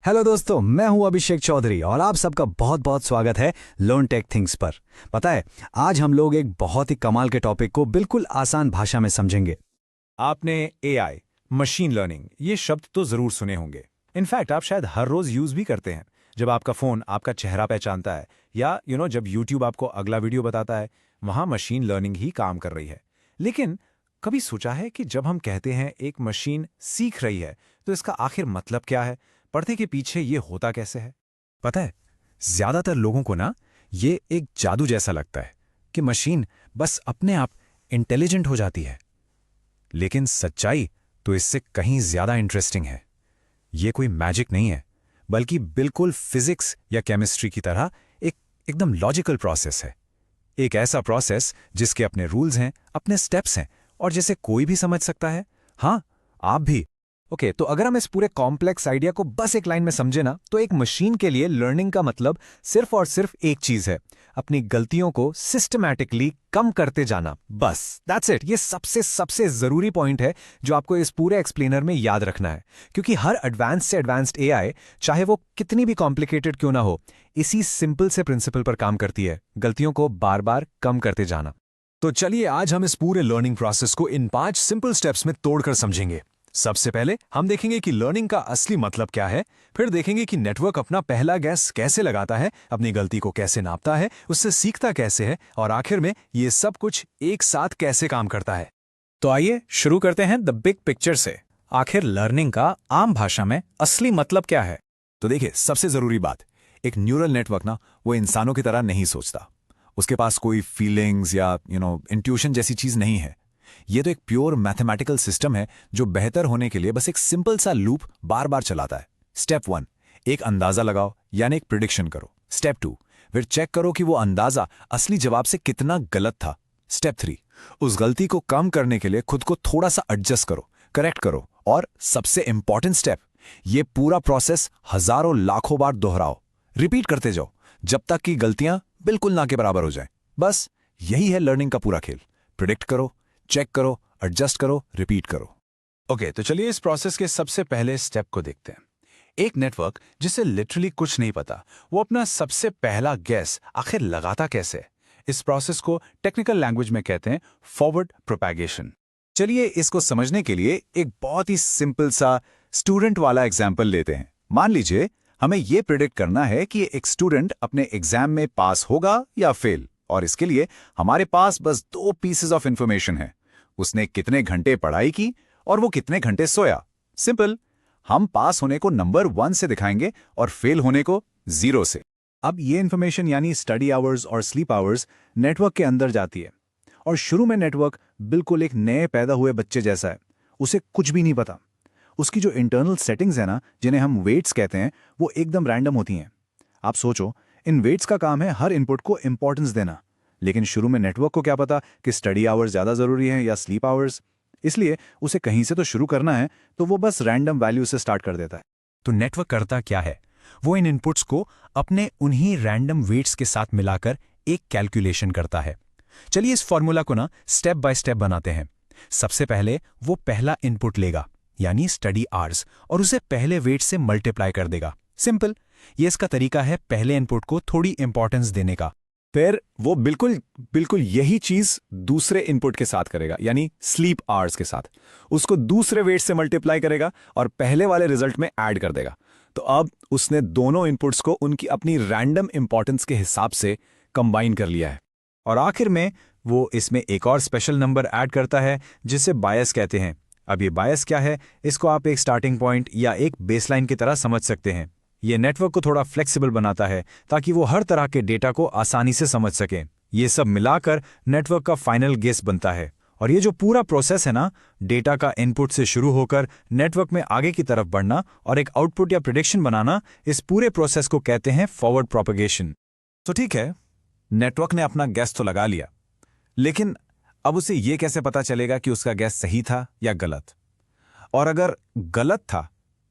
Hello दोस्तों, मैं हूं अभिषेक चौधरी और आप सबका बहुत बहुत स्वागत है लर्न टेक थिंग्स पर। पता है, आज हम लोग एक बहुत ही कमाल के टॉपिक को बिल्कुल आसान भाषा में समझेंगे। आपने एआई, मशीन लर्निंग ये शब्द तो जरूर सुने होंगे। इनफैक्ट आप शायद हर रोज यूज भी करते हैं। जब आपका फोन आपका चेहरा पहचानता है या जब यूट्यूब आपको अगला वीडियो बताता है, वहां मशीन लर्निंग ही काम कर रही है। लेकिन कभी सोचा है कि जब हम कहते हैं एक मशीन सीख रही है, तो इसका आखिर मतलब क्या है? पर्दे के पीछे ये होता कैसे है? पता है, ज्यादातर लोगों को ना ये एक जादू जैसा लगता है कि मशीन बस अपने आप इंटेलिजेंट हो जाती है। लेकिन सच्चाई तो इससे कहीं ज्यादा इंटरेस्टिंग है। ये कोई मैजिक नहीं है, बल्कि बिल्कुल फिजिक्स या केमिस्ट्री की तरह एकदम लॉजिकल प्रोसेस है। एक ऐसा प्रोसेस जिसके अपने रूल्स हैं, अपने स्टेप्स हैं और जिसे कोई भी समझ सकता है। हाँ, आप भी। ओके, तो अगर हम इस पूरे कॉम्प्लेक्स आइडिया को बस एक लाइन में समझे ना, तो एक मशीन के लिए लर्निंग का मतलब सिर्फ और सिर्फ एक चीज है, अपनी गलतियों को सिस्टमैटिकली कम करते जाना। बस दैट्स इट। ये सबसे सबसे जरूरी पॉइंट है जो आपको इस पूरे एक्सप्लेनर में याद रखना है, क्योंकि हर एडवांस से एडवांस्ड एआई, चाहे वो कितनी भी कॉम्प्लिकेटेड क्यों ना हो, इसी सिंपल से प्रिंसिपल पर काम करती है, गलतियों को बार बार कम करते जाना। तो चलिए आज हम इस पूरे लर्निंग प्रोसेस को इन 5 सिंपल स्टेप्स में तोड़कर समझेंगे। सबसे पहले हम देखेंगे कि लर्निंग का असली मतलब क्या है, फिर देखेंगे कि नेटवर्क अपना पहला गैस कैसे लगाता है, अपनी गलती को कैसे नापता है, उससे सीखता कैसे है, और आखिर में ये सब कुछ एक साथ कैसे काम करता है। तो आइए शुरू करते हैं द बिग पिक्चर से। आखिर लर्निंग का आम भाषा में असली मतलब क्या है? तो देखिए, सबसे जरूरी बात, एक न्यूरल नेटवर्क ना वो इंसानों की तरह नहीं सोचता। उसके पास कोई फीलिंग्स या इंट्यूशन जैसी चीज नहीं है। ये तो एक प्योर मैथमेटिकल सिस्टम है जो बेहतर होने के लिए बस एक सिंपल सा लूप बार बार चलाता है। स्टेप 1, एक अंदाजा लगाओ, यानी एक प्रिडिक्शन करो। स्टेप 2, फिर चेक करो कि वो अंदाजा असली जवाब से कितना गलत था। स्टेप 3, उस गलती को कम करने के लिए खुद को थोड़ा सा एडजस्ट करो, करेक्ट करो। और सबसे इंपॉर्टेंट स्टेप, ये पूरा प्रोसेस हजारों लाखों बार दोहराओ, रिपीट करते जाओ, जब तक कि गलतियां बिल्कुल ना के बराबर हो जाएं। बस यही है लर्निंग का पूरा खेल। प्रिडिक्ट करो, चेक करो, एडजस्ट करो, रिपीट करो। ओके, तो चलिए इस प्रोसेस के सबसे पहले स्टेप को देखते हैं। एक नेटवर्क जिसे लिटरली कुछ नहीं पता, वो अपना सबसे पहला गैस आखिर लगाता कैसे? इस प्रोसेस को टेक्निकल लैंग्वेज में कहते हैं फॉरवर्ड प्रोपैगेशन। चलिए इसको समझने के लिए एक बहुत ही सिंपल सा स्टूडेंट वाला एग्जाम्पल लेते हैं। मान लीजिए हमें यह प्रिडिक्ट करना है कि एक स्टूडेंट अपने एग्जाम में पास होगा या फेल, और इसके लिए हमारे पास बस 2 पीसेस ऑफ इंफॉर्मेशन है। उसने कितने घंटे पढ़ाई की और वो कितने घंटे सोया। सिंपल। हम पास होने को नंबर 1 से दिखाएंगे और फेल होने को 0 से। अब ये इंफॉर्मेशन यानी स्टडी आवर्स और स्लीप आवर्स नेटवर्क के अंदर जाती है, और शुरू में नेटवर्क बिल्कुल एक नए पैदा हुए बच्चे जैसा है। उसे कुछ भी नहीं पता। उसकी जो इंटरनल सेटिंग्स है ना, जिन्हें हम वेट्स कहते हैं, वो एकदम रैंडम होती हैं। आप सोचो, इन वेट्स का काम है हर इनपुट को इंपॉर्टेंस देना। लेकिन शुरू में नेटवर्क को क्या पता कि स्टडी आवर्स ज्यादा जरूरी है या स्लीप आवर्स। इसलिए उसे कहीं से तो शुरू करना है, तो वो बस रैंडम वैल्यू से स्टार्ट कर देता है। तो नेटवर्क करता क्या है? वो इन इनपुट्स को अपने उन्हीं रैंडम वेट्स के साथ मिलाकर एक कैलकुलेशन करता है। चलिए इस फॉर्मूला को ना स्टेप बाय स्टेप बनाते हैं। सबसे पहले वो पहला इनपुट लेगा, यानी स्टडी आवर्स, और उसे पहले वेट से मल्टीप्लाई कर देगा। सिंपल। ये इसका तरीका है पहले इनपुट को थोड़ी इंपॉर्टेंस देने का। फिर वो बिल्कुल यही चीज दूसरे इनपुट के साथ करेगा, यानी स्लीप आवर्स के साथ। उसको दूसरे वेट से मल्टीप्लाई करेगा और पहले वाले रिजल्ट में ऐड कर देगा। तो अब उसने दोनों इनपुट्स को उनकी अपनी रैंडम इंपॉर्टेंस के हिसाब से कंबाइन कर लिया है। और आखिर में वो इसमें एक और स्पेशल नंबर ऐड करता है, जिसे बायस कहते हैं। अब ये बायस क्या है, इसको आप एक स्टार्टिंग पॉइंट या एक बेसलाइन की तरह समझ सकते हैं। ये नेटवर्क को थोड़ा फ्लेक्सिबल बनाता है ताकि वो हर तरह के डेटा को आसानी से समझ सके। ये सब मिलाकर नेटवर्क का फाइनल गेस बनता है। और ये जो पूरा प्रोसेस है ना, डेटा का इनपुट से शुरू होकर नेटवर्क में आगे की तरफ बढ़ना और एक आउटपुट या प्रेडिक्शन बनाना, इस पूरे प्रोसेस को कहते हैं फॉरवर्ड प्रोपगेशन। तो ठीक है, नेटवर्क ने अपना गैस तो लगा लिया, लेकिन अब उसे यह कैसे पता चलेगा कि उसका गैस सही था या गलत? और अगर गलत था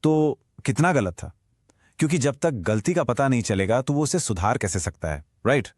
तो कितना गलत था? क्योंकि जब तक गलती का पता नहीं चलेगा तो वो उसे सुधार कैसे सकता है, राइट?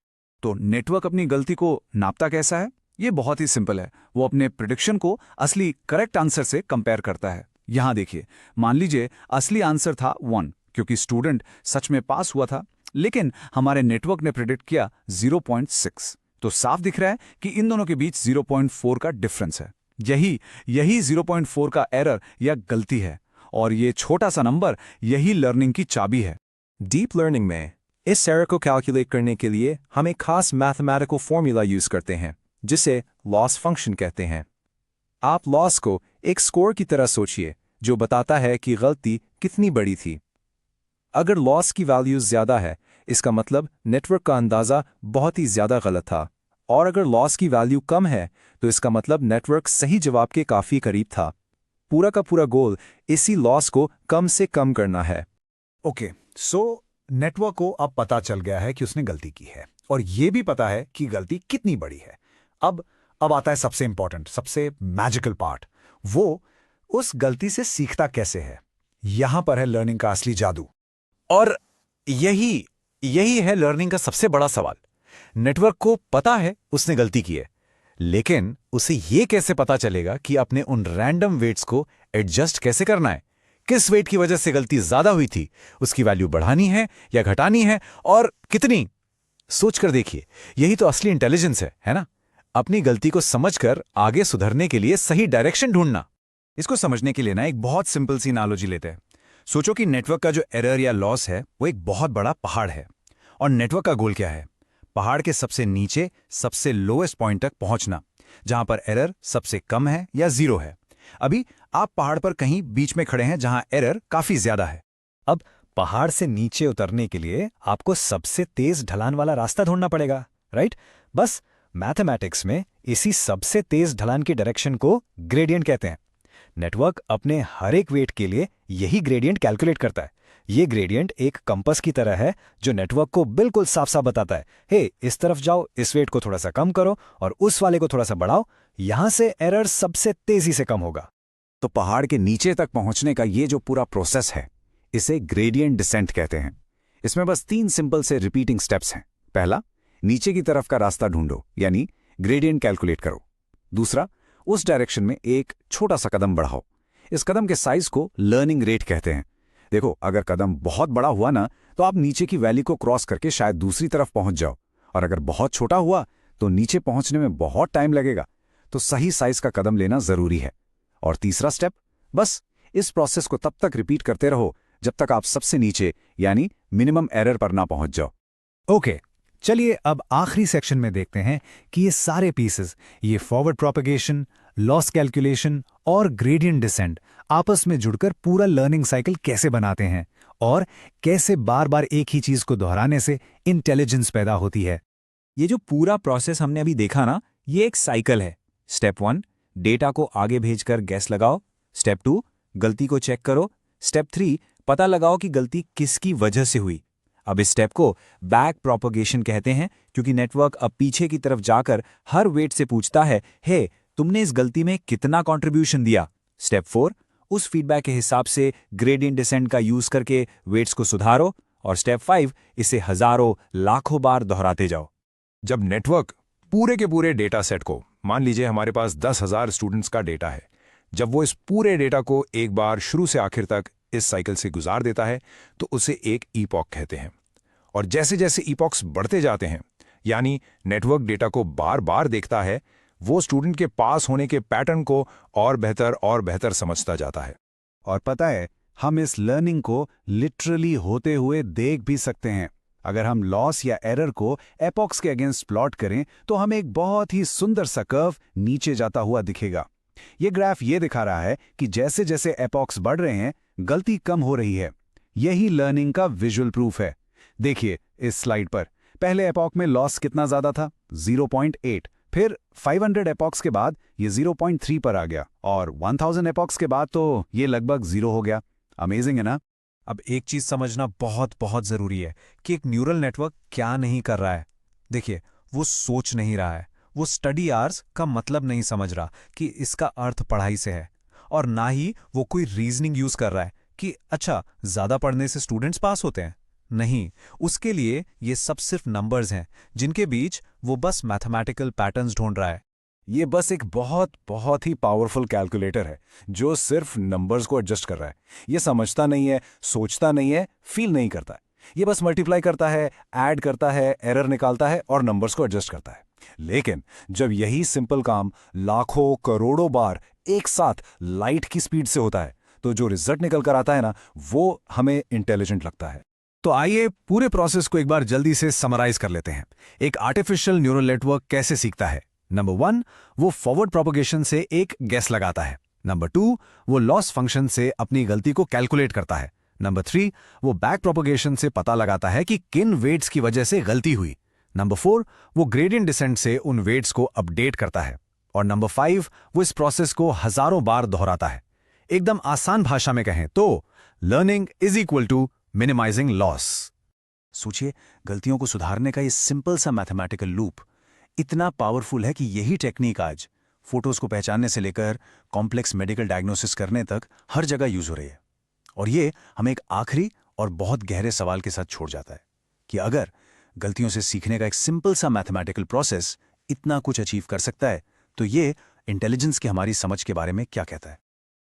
तो नेटवर्क अपनी गलती को नापता कैसा है? ये बहुत ही सिंपल है। वो अपने प्रेडिक्शन को असली करेक्ट आंसर से कंपेयर करता है। यहां देखिए, मान लीजिए असली आंसर था 1, क्योंकि स्टूडेंट सच में पास हुआ था, लेकिन हमारे नेटवर्क ने प्रेडिक्ट किया 0.6। तो साफ दिख रहा है कि इन दोनों के बीच 0.4 का डिफरेंस है। यही 0.4 का एरर या गलती है, और ये छोटा सा नंबर यही लर्निंग की चाबी है। डीप लर्निंग में इस एरर को कैलकुलेट करने के लिए हम एक खास मैथमेटिकल फॉर्मूला यूज करते हैं, जिसे लॉस फंक्शन कहते हैं। आप लॉस को एक स्कोर की तरह सोचिए, जो बताता है कि गलती कितनी बड़ी थी। अगर लॉस की वैल्यू ज्यादा है, इसका मतलब नेटवर्क का अंदाजा बहुत ही ज्यादा गलत था, और अगर लॉस की वैल्यू कम है, तो इसका मतलब नेटवर्क सही जवाब के काफी करीब था। पूरा का पूरा गोल इसी लॉस को कम से कम करना है। ओके, सो नेटवर्क को अब पता चल गया है कि उसने गलती की है, और ये भी पता है कि गलती कितनी बड़ी है। अब आता है सबसे इंपॉर्टेंट, सबसे मैजिकल पार्ट। वो उस गलती से सीखता कैसे है। यहां पर है लर्निंग का असली जादू। और यही है लर्निंग का सबसे बड़ा सवाल। नेटवर्क को पता है उसने गलती की है, लेकिन उसे यह कैसे पता चलेगा कि अपने उन रैंडम वेट्स को एडजस्ट कैसे करना है। किस वेट की वजह से गलती ज्यादा हुई थी, उसकी वैल्यू बढ़ानी है या घटानी है, और कितनी। सोचकर देखिए, यही तो असली इंटेलिजेंस है ना? अपनी गलती को समझकर आगे सुधरने के लिए सही डायरेक्शन ढूंढना। इसको समझने के लिए ना एक बहुत सिंपल सी एनालॉजी लेते हैं। सोचो कि नेटवर्क का जो एरर या लॉस है वो एक बहुत बड़ा पहाड़ है, और नेटवर्क का गोल क्या है? पहाड़ के सबसे नीचे सबसे लोएस्ट पॉइंट तक पहुंचना, जहां पर एरर सबसे कम है या जीरो है। अभी आप पहाड़ पर कहीं बीच में खड़े हैं जहां एरर काफी ज्यादा है। अब पहाड़ से नीचे उतरने के लिए आपको सबसे तेज ढलान वाला रास्ता ढूंढना पड़ेगा, राइट? बस मैथमेटिक्स में इसी सबसे तेज ढलान की डायरेक्शन को ग्रेडियंट कहते हैं। नेटवर्क अपने हर एक वेट के लिए यही ग्रेडियंट कैलकुलेट करता है। ये ग्रेडियंट एक कंपास की तरह है, जो नेटवर्क को बिल्कुल साफ साफ बताता है, हे इस तरफ जाओ, इस वेट को थोड़ा सा कम करो और उस वाले को थोड़ा सा बढ़ाओ, यहां से एरर सबसे तेजी से कम होगा। तो पहाड़ के नीचे तक पहुंचने का ये जो पूरा प्रोसेस है, इसे ग्रेडियंट डिसेंट कहते हैं। इसमें बस 3 सिंपल से रिपीटिंग स्टेप्स हैं। पहला, नीचे की तरफ का रास्ता ढूंढो, यानी ग्रेडियंट कैलकुलेट करो। दूसरा, उस डायरेक्शन में एक छोटा सा कदम बढ़ाओ। इस कदम के साइज को लर्निंग रेट कहते हैं। देखो, अगर कदम बहुत बड़ा हुआ ना, तो आप नीचे की वैली को क्रॉस करके शायद दूसरी तरफ पहुंच जाओ, और अगर बहुत छोटा हुआ तो नीचे पहुंचने में बहुत टाइम लगेगा। तो सही साइज का कदम लेना जरूरी है। और तीसरा स्टेप, बस इस प्रोसेस को तब तक रिपीट करते रहो जब तक आप सबसे नीचे यानी मिनिमम एरर पर ना पहुंच जाओ। ओके, चलिए अब आखिरी सेक्शन में देखते हैं कि ये सारे पीसेस, ये फॉरवर्ड प्रोपगेशन, लॉस कैलकुलेशन और ग्रेडियंट डिसेंट आपस में जुड़कर पूरा लर्निंग साइकिल कैसे बनाते हैं, और कैसे बार बार एक ही चीज को दोहराने से इंटेलिजेंस पैदा होती है। ये जो पूरा प्रोसेस हमने अभी देखा ना, ये एक साइकिल है। स्टेप 1, डेटा को आगे भेजकर गैस लगाओ। स्टेप 2, गलती को चेक करो। स्टेप 3, पता लगाओ कि गलती किसकी वजह से हुई। अब इस स्टेप को बैक प्रोपगेशन कहते हैं, क्योंकि नेटवर्क अब पीछे की तरफ जाकर हर वेट से पूछता है, हे तुमने इस गलती में कितना कंट्रीब्यूशन दिया। स्टेप 4, उस फीडबैक के हिसाब से ग्रेडियंट डिसेंट का यूज करके वेट्स को सुधारो। और स्टेप 5, इसे हजारों लाखों बार दोहराते जाओ। जब नेटवर्क पूरे के पूरे डेटा सेट को, मान लीजिए हमारे पास 10,000 स्टूडेंट्स का डेटा है, जब वो इस पूरे डेटा को एक बार शुरू से आखिर तक इस साइकिल से गुजार देता है, तो उसे एक ईपॉक कहते हैं। और जैसे जैसे ईपॉक्स बढ़ते जाते हैं, यानी नेटवर्क डेटा को बार बार देखता है, वो स्टूडेंट के पास होने के पैटर्न को और बेहतर समझता जाता है। और पता है, हम इस लर्निंग को लिटरली होते हुए देख भी सकते हैं। अगर हम लॉस या एरर को एपॉक्स के अगेंस्ट प्लॉट करें, तो हमें एक बहुत ही सुंदर सा कर्व नीचे जाता हुआ दिखेगा। ये ग्राफ ये दिखा रहा है कि जैसे जैसे एपॉक्स बढ़ रहे हैं, गलती कम हो रही है। यही लर्निंग का विजुअल प्रूफ है। देखिए इस स्लाइड पर, पहले एपॉक में लॉस कितना ज्यादा था? 0.8। फिर 500 एपॉक्स के बाद ये 0.3 पर आ गया, और 1000 एपॉक्स के बाद तो ये लगभग 0 हो गया। अमेजिंग है ना? अब एक चीज समझना बहुत बहुत जरूरी है कि एक न्यूरल नेटवर्क क्या नहीं कर रहा है। देखिए, वो सोच नहीं रहा है, वो स्टडी आवर्स का मतलब नहीं समझ रहा कि इसका अर्थ पढ़ाई से है, और ना ही वो कोई रीजनिंग यूज कर रहा है कि अच्छा ज्यादा पढ़ने से स्टूडेंट्स पास होते हैं। नहीं, उसके लिए ये सब सिर्फ नंबर्स हैं, जिनके बीच वो बस मैथमेटिकल पैटर्न्स ढूंढ रहा है। ये बस एक बहुत बहुत ही पावरफुल कैलकुलेटर है जो सिर्फ नंबर्स को एडजस्ट कर रहा है। ये समझता नहीं है, सोचता नहीं है, फील नहीं करता है। ये बस मल्टीप्लाई करता है, ऐड करता है, एरर निकालता है और नंबर्स को एडजस्ट करता है। लेकिन जब यही सिंपल काम लाखों करोड़ों बार एक साथ लाइट की स्पीड से होता है तो जो रिजल्ट निकल कर आता है ना, वो हमें इंटेलिजेंट लगता है। तो आइए पूरे प्रोसेस को एक बार जल्दी से समराइज कर लेते हैं। एक आर्टिफिशियल न्यूरल नेटवर्क कैसे सीखता है? नंबर 1, वो फॉरवर्ड प्रोपगेशन से एक गेस लगाता है। नंबर 2, वो लॉस फंक्शन से अपनी गलती को कैलकुलेट करता है। नंबर 3, वो बैक प्रोपगेशन से पता लगाता है कि किन वेट्स की वजह से गलती हुई। नंबर 4, वो ग्रेडियंट डिसेंट से उन वेट्स को अपडेट करता है। और नंबर 5, वो इस प्रोसेस को हजारों बार दोहराता है। एकदम आसान भाषा में कहें तो learning is equal to minimising loss. सोचिए, गलतियों को सुधारने का ये सिंपल सा मैथमेटिकल लूप इतना पावरफुल है कि यही टेक्निक आज फोटोज को पहचानने से लेकर कॉम्प्लेक्स मेडिकल डायग्नोसिस करने तक हर जगह यूज हो रही है। और ये हमें एक आखिरी और बहुत गहरे सवाल के साथ छोड़ जाता है कि अगर गलतियों से सीखने का एक सिंपल सा मैथमेटिकल प्रोसेस इतना कुछ अचीव कर सकता है तो ये इंटेलिजेंस की हमारी समझ के बारे में क्या कहता है।